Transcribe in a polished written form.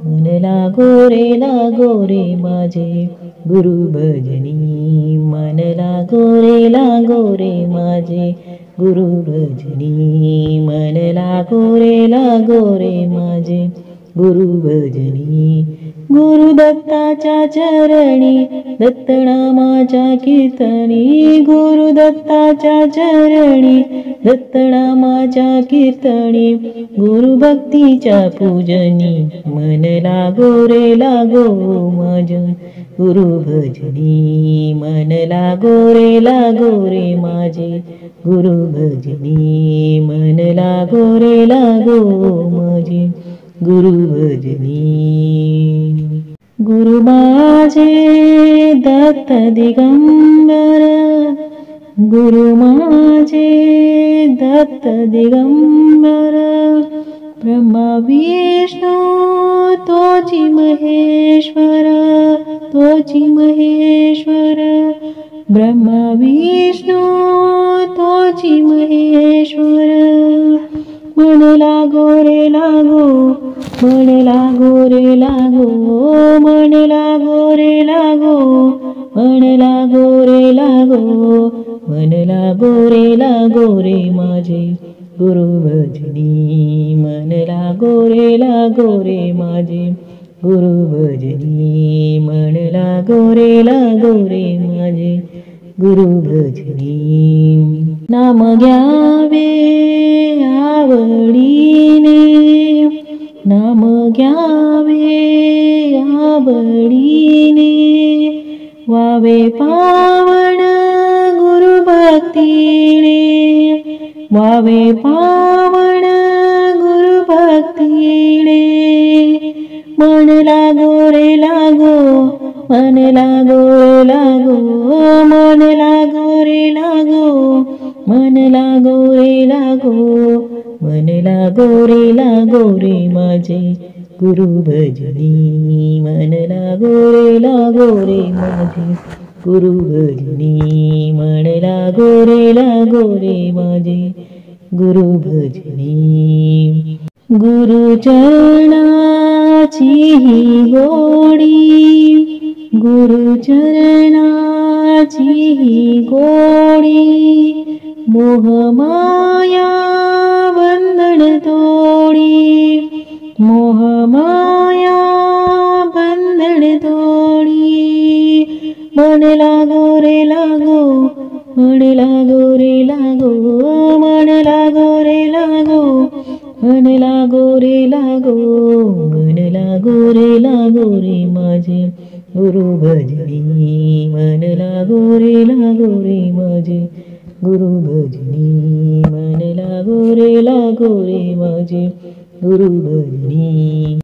मन लागो रे माझे गुरु भजनी मन लागो रे माझे गुरु भजनी मन लागो रे माझे गुरु भजनी गुरुदत्ताच्या चरणी दत्तनामाच्या कीर्तनी गुरुदत्ताच्या चरणी दत्तनामाच्या कीर्तनी गुरुभक्तीच्या पूजनी मन लागो माझे गुरु भजनी मन लागो रे माझे गुरु भजनी मन लागो माझे गुरु भजनी गुरु माझे दत्त दिगंबर गुरु माझे दत्त दिगंबर ब्रह्मा विष्णू तोची महेश्वर ब्रह्मा विष्णू तोची महेश्वर मन लागो मन लागो मन लागो रे माझे गुरु भजनी मन लागो रे माझे गुरु भजनी मन लागो रे माझे गुरु भजनी नाम घ्यावे आवडीने नाम घ्यावे आवडीने वावे पावन गुरु भक्तीने वावे पावन गुरु भक्तीने मन लागो मन लागो मन लागो रे माझे गुरु भजनी मन लागो रे माझे गुरु भजनी मन लागो रे माझे गुरु भजनी गुरु चरणाची ही गोडी गुरु चरणाची ही गोडी मोहमाया बंधन तोडी मोहमाया बंधन तोडी मन लागो मन लागो मन लागो मन लागो रे माझे गुरु भजनी मन लागो रे माझे गुरु भजनी मन लागो रे माझे गुरु भजनी।